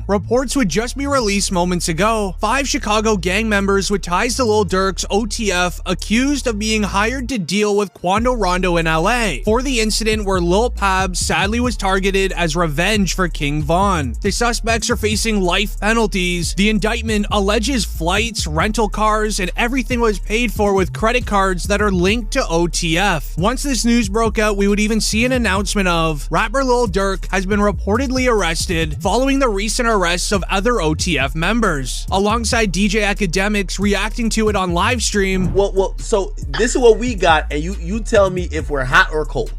Reports would just be released moments ago. 5 Chicago gang members with ties to Lil Durk's OTF accused of being hired to deal with Quando Rondo in LA for the incident where Lil Pab sadly was targeted as revenge for King Von. The suspects are facing life penalties. The indictment alleges flights, rental cars, and everything was paid for with credit cards that are linked to OTF. Once this news broke out, we would even see an announcement of rapper Lil Durk has been reportedly arrested following the recent arrests of other OTF members, alongside DJ Academics reacting to it on live stream. Well, so this is what we got, and you tell me if we're hot or cold.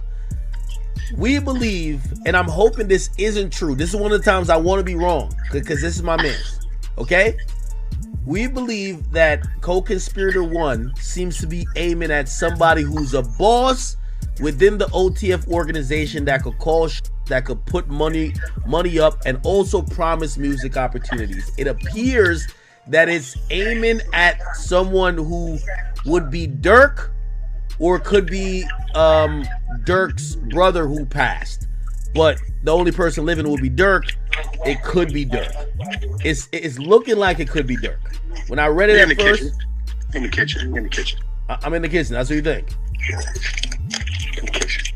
We believe, and I'm hoping this isn't true. This is one of the times I want to be wrong, because this is my man. Okay? We believe that co-conspirator 1 seems to be aiming at somebody who's a boss within the OTF organization that could call that could put money up and also promise music opportunities. It appears that it's aiming at someone who would be Durk, or could be Durk's brother who passed. But the only person living will be Durk. It could be Durk. It's looking like it could be Durk. When I read it at first, in the kitchen. I'm in the kitchen. That's what you think. In the kitchen.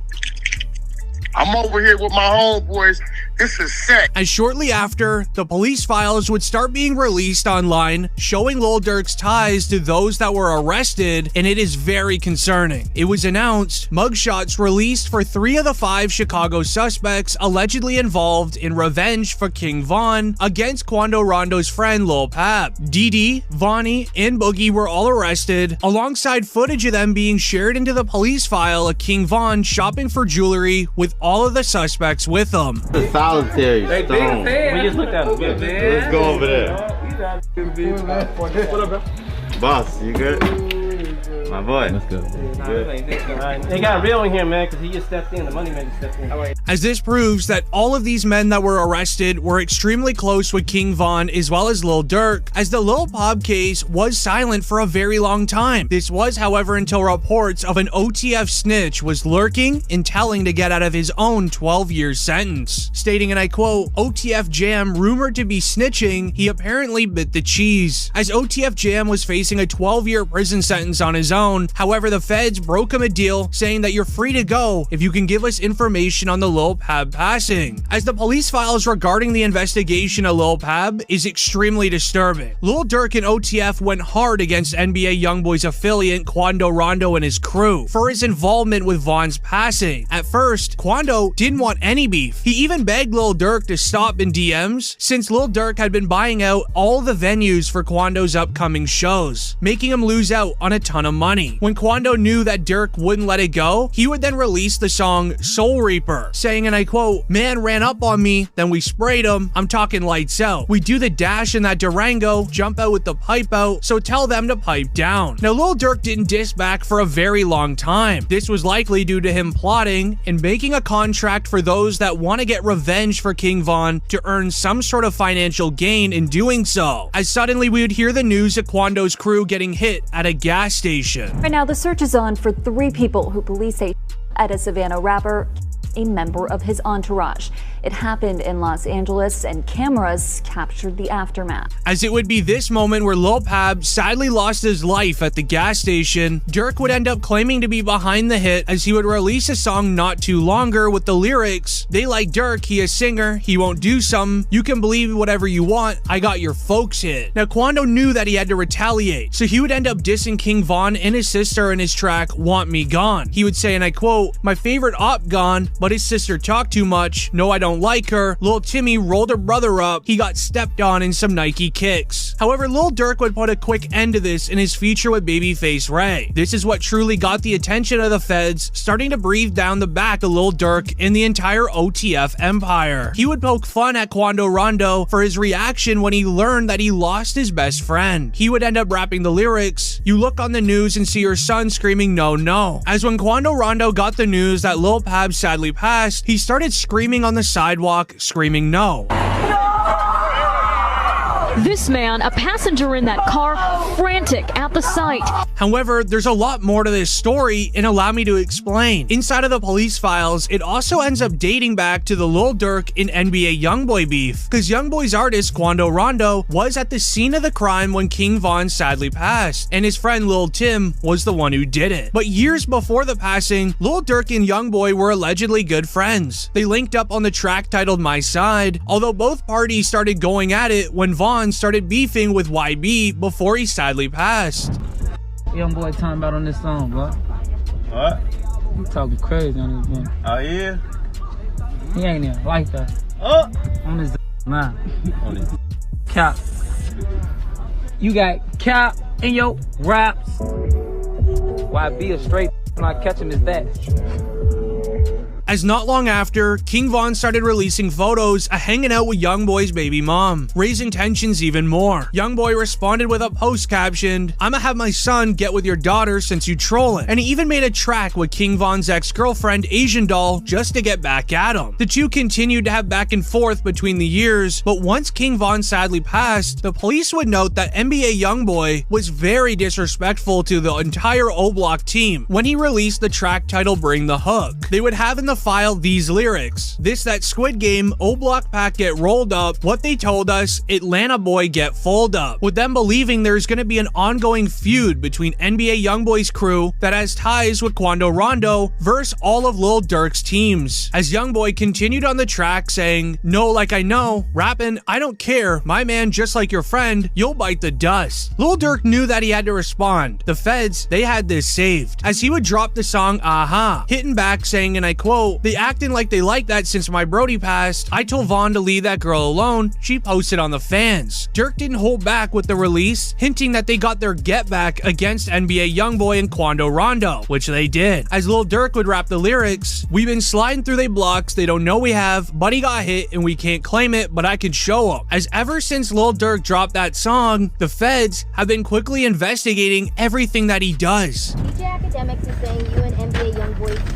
I'm over here with my homeboys. This is sick. As shortly after, the police files would start being released online, showing Lil Durk's ties to those that were arrested, and it is very concerning. It was announced mugshots released for 3 of the 5 Chicago suspects allegedly involved in revenge for King Von against Quando Rondo's friend Lil Pab. DD, Vonnie, and Boogie were all arrested, alongside footage of them being shared into the police file of King Von shopping for jewelry with all of the suspects with him. Solitary stone. We just looked at him. Let's go over there. What up, bro? Boss, you good? My boy. Let's go. They got real in here, man, because he just stepped in. The money man just stepped in. As this proves that all of these men that were arrested were extremely close with King Von as well as Lil Durk, as the Lil Pab case was silent for a very long time. This was, however, until reports of an OTF snitch was lurking and telling to get out of his own 12-year sentence, stating, and I quote, "OTF Jam rumored to be snitching, he apparently bit the cheese," as OTF Jam was facing a 12-year prison sentence on his own. However, the feds broke him a deal saying that you're free to go if you can give us information on the Lil Pab passing, as the police files regarding the investigation of Lil Pab is extremely disturbing. Lil Durk and OTF went hard against NBA YoungBoy's affiliate Quando Rondo and his crew for his involvement with Von's passing. At first, Quando didn't want any beef. He even begged Lil Durk to stop in DMs, since Lil Durk had been buying out all the venues for Quando's upcoming shows, making him lose out on a ton of money. When Quando knew that Durk wouldn't let it go, he would then release the song Soul Reaper, saying, and I quote, "Man ran up on me, then we sprayed him. I'm talking lights out. We do the dash in that Durango, jump out with the pipe out, so tell them to pipe down." Now, Lil Durk didn't diss back for a very long time. This was likely due to him plotting and making a contract for those that want to get revenge for King Von to earn some sort of financial gain in doing so, as suddenly we would hear the news of Quando's crew getting hit at a gas station. Right now, the search is on for 3 people who police say at a Savannah rapper, a member of his entourage. It happened in Los Angeles, and cameras captured the aftermath. As it would be this moment where Lil Pab sadly lost his life at the gas station, Durk would end up claiming to be behind the hit, as he would release a song not too longer with the lyrics, "They like Durk, he a singer, he won't do something, you can believe whatever you want, I got your folks hit." Now, Quando knew that he had to retaliate, so he would end up dissing King Von and his sister in his track Want Me Gone. He would say, and I quote, "My favorite op gone, but his sister talked too much, no I don't like her, Lil Timmy rolled her brother up, he got stepped on in some Nike kicks." However, Lil Durk would put a quick end to this in his feature with Babyface Ray. This is what truly got the attention of the feds, starting to breathe down the back of Lil Durk and the entire OTF empire. He would poke fun at Quando Rondo for his reaction when he learned that he lost his best friend. He would end up rapping the lyrics, "You look on the news and see your son screaming no no," as when Quando Rondo got the news that Lil Pab sadly passed, he started screaming on the sidewalk, screaming no. This This man, a passenger in that car, frantic at the sight. However, there's a lot more to this story, and allow me to explain. Inside of the police files, it also ends up dating back to the Lil Durk and NBA Youngboy beef, because Youngboy's artist Quando Rondo was at the scene of the crime when King Von sadly passed, and his friend Lil Tim was the one who did it. But years before the passing, Lil Durk and Youngboy were allegedly good friends. They linked up on the track titled My Side, although both parties started going at it when Von started beefing with YB before he sadly passed. Youngboy Time Out on this song, bro. What? You talking crazy on this one. Oh, yeah? He ain't even like that. Oh! On this man. On this. Cap. You got cap in your raps. YB a straight not catch him is that. As not long after, King Von started releasing photos of hanging out with Youngboy's baby mom, raising tensions even more. Youngboy responded with a post captioned, "I'ma have my son get with your daughter since you trolling," and he even made a track with King Von's ex-girlfriend Asian Doll just to get back at him. The two continued to have back and forth between the years, but once King Von sadly passed, the police would note that NBA Youngboy was very disrespectful to the entire O-Block team when he released the track titled Bring the Hook. They would have in the file these lyrics: "This that Squid Game, O-Block pack get rolled up, what they told us, Atlanta boy get fold up," with them believing there's gonna be an ongoing feud between NBA Youngboy's crew that has ties with Quando Rondo versus all of Lil Durk's teams. As Youngboy continued on the track saying, "No, like I know, rapping, I don't care, my man just like your friend, you'll bite the dust." Lil Durk knew that he had to respond. The feds, they had this saved, as he would drop the song Aha, hitting back saying, and I quote, "They acting like they like that since my Brody passed. I told Vaughn to leave that girl alone. She posted on the fans." Durk didn't hold back with the release, hinting that they got their get back against NBA Youngboy and Quando Rondo, which they did. As Lil Durk would rap the lyrics, "We've been sliding through they blocks, they don't know we have. Buddy got hit and we can't claim it, but I could show them." As ever since Lil Durk dropped that song, the feds have been quickly investigating everything that he does. DJ Academics is saying you and NBA Youngboy